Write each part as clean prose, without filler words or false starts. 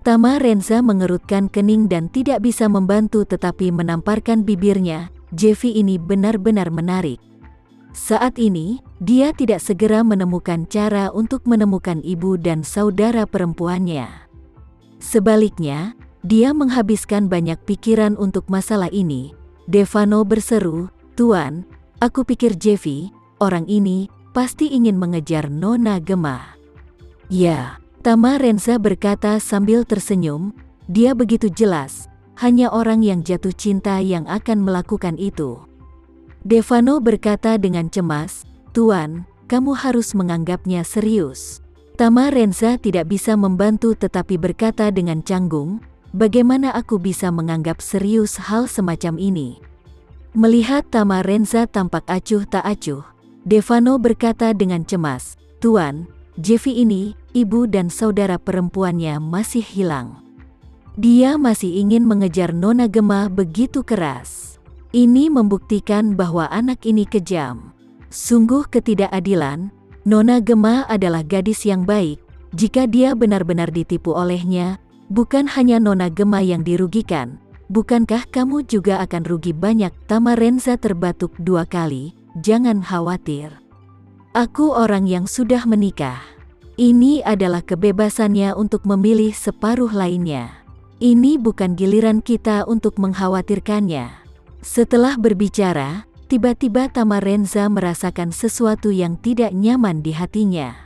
Tama Renza mengerutkan kening dan tidak bisa membantu tetapi menamparkan bibirnya. Jeffy ini benar-benar menarik. Saat ini, dia tidak segera menemukan cara untuk menemukan ibu dan saudara perempuannya. Sebaliknya, dia menghabiskan banyak pikiran untuk masalah ini. Devano berseru, "Tuan, aku pikir Jeffy, orang ini, pasti ingin mengejar Nona Gemma." "Ya," Tama Renza berkata sambil tersenyum, "dia begitu jelas, hanya orang yang jatuh cinta yang akan melakukan itu." Devano berkata dengan cemas, "Tuan, kamu harus menganggapnya serius." Tama Renza tidak bisa membantu tetapi berkata dengan canggung, "Bagaimana aku bisa menganggap serius hal semacam ini?" Melihat Tama Renza tampak acuh tak acuh, Devano berkata dengan cemas, "Tuan, Jeffy ini, ibu dan saudara perempuannya masih hilang. Dia masih ingin mengejar Nona Gemma begitu keras. Ini membuktikan bahwa anak ini kejam. Sungguh ketidakadilan. Nona Gemma adalah gadis yang baik. Jika dia benar-benar ditipu olehnya, bukan hanya Nona Gemma yang dirugikan. Bukankah kamu juga akan rugi banyak?" Tama Renza terbatuk 2 kali. "Jangan khawatir. Aku orang yang sudah menikah. Ini adalah kebebasannya untuk memilih separuh lainnya. Ini bukan giliran kita untuk mengkhawatirkannya." Setelah berbicara, tiba-tiba Tama Renza merasakan sesuatu yang tidak nyaman di hatinya.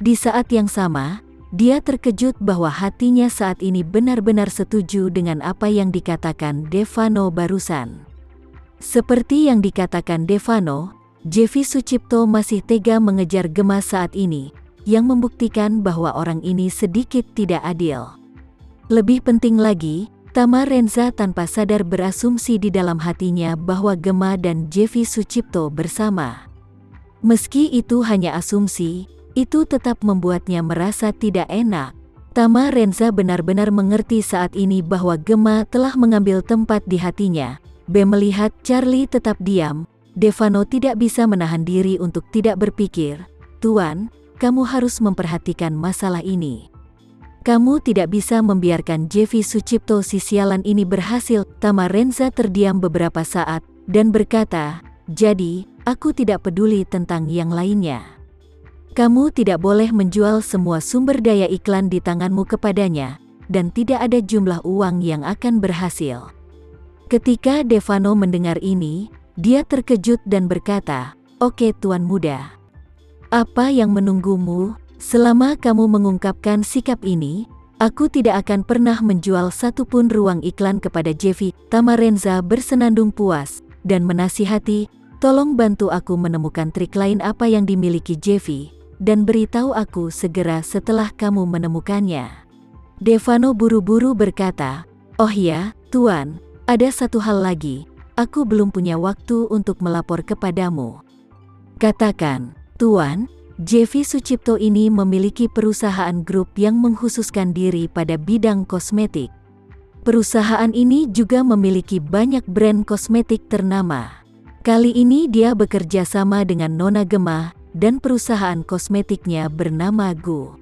Di saat yang sama, dia terkejut bahwa hatinya saat ini benar-benar setuju dengan apa yang dikatakan Devano barusan. Seperti yang dikatakan Devano, Jeffy Sucipto masih tega mengejar Gemma saat ini, yang membuktikan bahwa orang ini sedikit tidak adil. Lebih penting lagi, Tama Renza tanpa sadar berasumsi di dalam hatinya bahwa Gemma dan Jeffy Sucipto bersama. Meski itu hanya asumsi, itu tetap membuatnya merasa tidak enak. Tama Renza benar-benar mengerti saat ini bahwa Gemma telah mengambil tempat di hatinya. Melihat Charlie tetap diam, Devano tidak bisa menahan diri untuk tidak berpikir, "Tuan, kamu harus memperhatikan masalah ini. Kamu tidak bisa membiarkan Jeffy Sucipto si sialan ini berhasil." Tama Renza terdiam beberapa saat, dan berkata, "Jadi, aku tidak peduli tentang yang lainnya. Kamu tidak boleh menjual semua sumber daya iklan di tanganmu kepadanya, dan tidak ada jumlah uang yang akan berhasil." Ketika Devano mendengar ini, dia terkejut dan berkata, "Oke Tuan Muda. Apa yang menunggumu? Selama kamu mengungkapkan sikap ini, aku tidak akan pernah menjual satupun ruang iklan kepada Jeffy." Tama Renza bersenandung puas, dan menasihati, "Tolong bantu aku menemukan trik lain apa yang dimiliki Jeffy, dan beritahu aku segera setelah kamu menemukannya." Devano buru-buru berkata, "Oh ya, Tuan, ada satu hal lagi, aku belum punya waktu untuk melapor kepadamu." "Katakan, Tuan." Jeffy Sucipto ini memiliki perusahaan grup yang mengkhususkan diri pada bidang kosmetik. Perusahaan ini juga memiliki banyak brand kosmetik ternama. Kali ini dia bekerja sama dengan Nona Gemma, dan perusahaan kosmetiknya bernama Gu.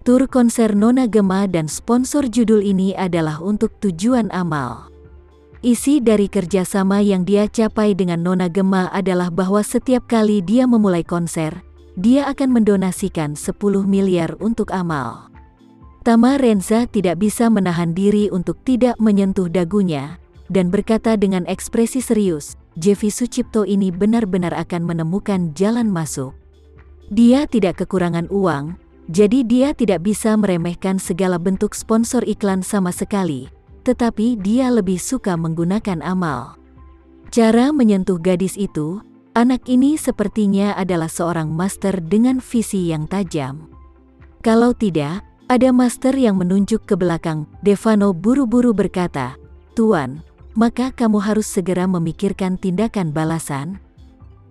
Tur konser Nona Gemma dan sponsor judul ini adalah untuk tujuan amal. Isi dari kerjasama yang dia capai dengan Nona Gemma adalah bahwa setiap kali dia memulai konser, dia akan mendonasikan 10 miliar untuk amal. Tama Renza tidak bisa menahan diri untuk tidak menyentuh dagunya, dan berkata dengan ekspresi serius, "Jeffy Sucipto ini benar-benar akan menemukan jalan masuk. Dia tidak kekurangan uang, jadi dia tidak bisa meremehkan segala bentuk sponsor iklan sama sekali, tetapi dia lebih suka menggunakan amal." Cara menyentuh gadis itu, anak ini sepertinya adalah seorang master dengan visi yang tajam. Kalau tidak, ada master yang menunjuk ke belakang. Devano buru-buru berkata, "Tuan, maka kamu harus segera memikirkan tindakan balasan."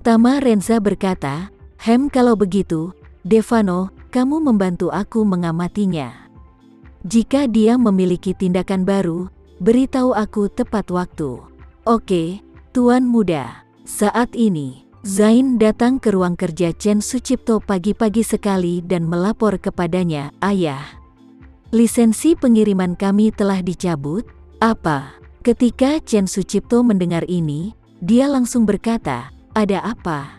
Tama Renza berkata, Kalau begitu, Devano, kamu membantu aku mengamatinya. Jika dia memiliki tindakan baru, beritahu aku tepat waktu." "Oke, Tuan Muda." Saat ini, Zain datang ke ruang kerja Chen Sucipto pagi-pagi sekali dan melapor kepadanya, "Ayah, Lisensi pengiriman kami telah dicabut? Apa? Ketika Chen Sucipto mendengar ini, dia langsung berkata, ada apa?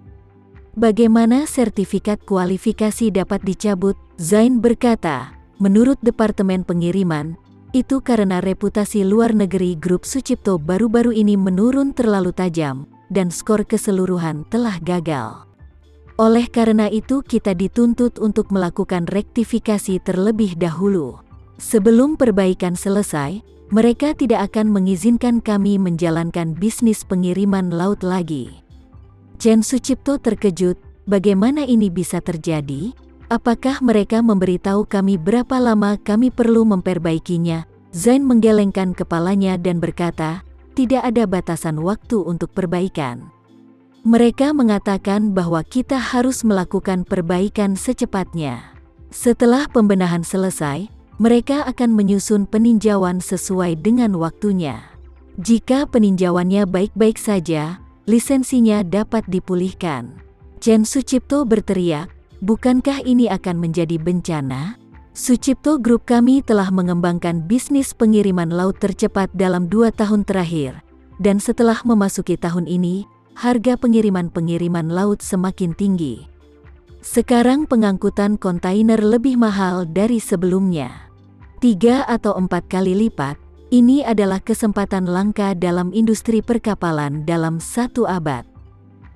Bagaimana sertifikat kualifikasi dapat dicabut? Zain berkata, menurut Departemen Pengiriman, itu karena reputasi luar negeri grup Sucipto baru-baru ini menurun terlalu tajam, dan skor keseluruhan telah gagal. Oleh karena itu kita dituntut untuk melakukan rektifikasi terlebih dahulu. Sebelum perbaikan selesai, mereka tidak akan mengizinkan kami menjalankan bisnis pengiriman laut lagi. Chen Sucipto terkejut, bagaimana ini bisa terjadi? Apakah mereka memberitahu kami berapa lama kami perlu memperbaikinya? Zain menggelengkan kepalanya dan berkata, tidak ada batasan waktu untuk perbaikan. Mereka mengatakan bahwa kita harus melakukan perbaikan secepatnya. Setelah pembenahan selesai, mereka akan menyusun peninjauan sesuai dengan waktunya. Jika peninjauannya baik-baik saja, lisensinya dapat dipulihkan. Chen Sucipto berteriak, bukankah ini akan menjadi bencana? Sucipto Group kami telah mengembangkan bisnis pengiriman laut tercepat dalam 2 tahun terakhir. Dan setelah memasuki tahun ini, harga pengiriman laut semakin tinggi. Sekarang pengangkutan kontainer lebih mahal dari sebelumnya. 3 atau 4 kali lipat. Ini adalah kesempatan langka dalam industri perkapalan dalam 1 abad.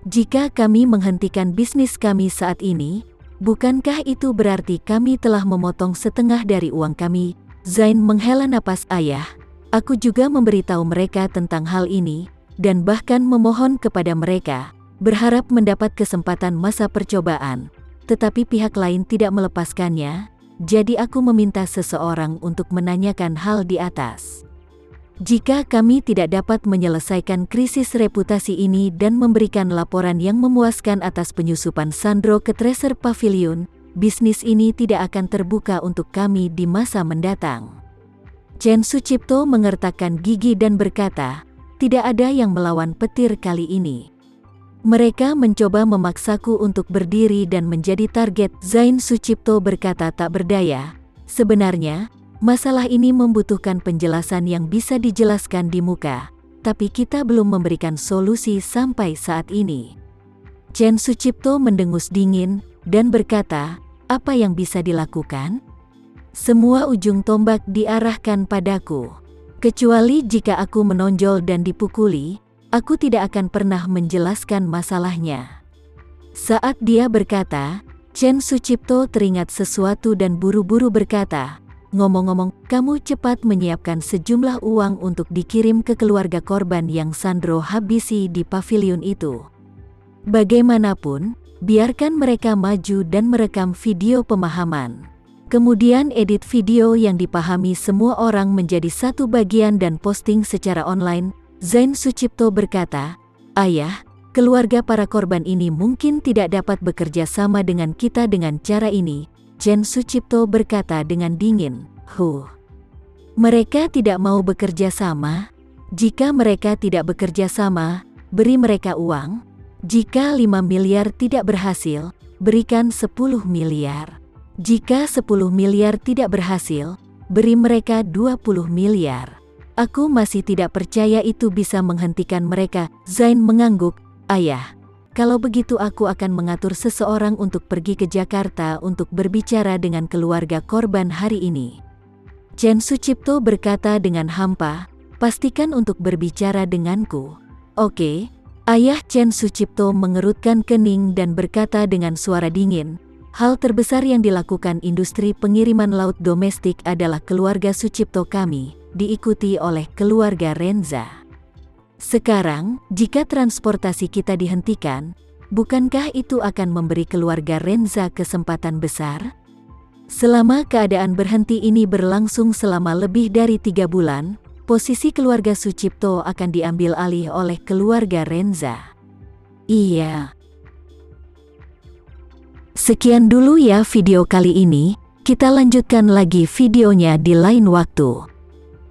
Jika kami menghentikan bisnis kami saat ini, bukankah itu berarti kami telah memotong setengah dari uang kami? Zain menghela napas, ayah. Aku juga memberitahu mereka tentang hal ini, dan bahkan memohon kepada mereka, berharap mendapat kesempatan masa percobaan, tetapi pihak lain tidak melepaskannya, jadi aku meminta seseorang untuk menanyakan hal di atas. Jika kami tidak dapat menyelesaikan krisis reputasi ini dan memberikan laporan yang memuaskan atas penyusupan Sandro ke Tracer Pavilion, bisnis ini tidak akan terbuka untuk kami di masa mendatang. Chen Sucipto mengertakkan gigi dan berkata, tidak ada yang melawan petir kali ini. Mereka mencoba memaksaku untuk berdiri dan menjadi target. Zain Sucipto berkata tak berdaya. Sebenarnya, masalah ini membutuhkan penjelasan yang bisa dijelaskan di muka, tapi kita belum memberikan solusi sampai saat ini. Chen Sucipto mendengus dingin dan berkata, apa yang bisa dilakukan? Semua ujung tombak diarahkan padaku. Kecuali jika aku menonjol dan dipukuli, aku tidak akan pernah menjelaskan masalahnya. Saat dia berkata, Chen Sucipto teringat sesuatu dan buru-buru berkata, ngomong-ngomong, kamu cepat menyiapkan sejumlah uang untuk dikirim ke keluarga korban yang Sandro habisi di pavilion itu. Bagaimanapun, biarkan mereka maju dan merekam video pemahaman. Kemudian edit video yang dipahami semua orang menjadi satu bagian dan posting secara online. Zain Sucipto berkata, ayah, keluarga para korban ini mungkin tidak dapat bekerja sama dengan kita dengan cara ini. Chen Sucipto berkata dengan dingin, mereka tidak mau bekerja sama? Jika mereka tidak bekerja sama, beri mereka uang. Jika 5 miliar tidak berhasil, berikan 10 miliar. Jika 10 miliar tidak berhasil, beri mereka 20 miliar. Aku masih tidak percaya itu bisa menghentikan mereka. Zain mengangguk, ayah. Kalau begitu aku akan mengatur seseorang untuk pergi ke Jakarta untuk berbicara dengan keluarga korban hari ini. Chen Sucipto berkata dengan hampa, pastikan untuk berbicara denganku. Oke, ayah. Chen Sucipto mengerutkan kening dan berkata dengan suara dingin, hal terbesar yang dilakukan industri pengiriman laut domestik adalah keluarga Sucipto kami, diikuti oleh keluarga Renza. Sekarang, jika transportasi kita dihentikan, bukankah itu akan memberi keluarga Renza kesempatan besar? Selama keadaan berhenti ini berlangsung selama lebih dari 3 bulan, posisi keluarga Sucipto akan diambil alih oleh keluarga Renza. Iya. Sekian dulu ya video kali ini, kita lanjutkan lagi videonya di lain waktu.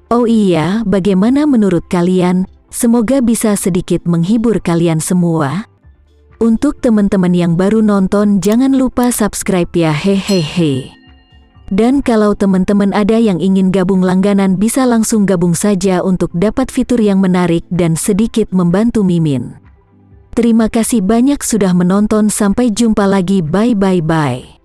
Oh iya, bagaimana menurut kalian? Semoga bisa sedikit menghibur kalian semua. Untuk teman-teman yang baru nonton, jangan lupa subscribe ya, hehehe. Dan kalau teman-teman ada yang ingin gabung langganan bisa langsung gabung saja untuk dapat fitur yang menarik dan sedikit membantu Mimin. Terima kasih banyak sudah menonton, sampai jumpa lagi, bye.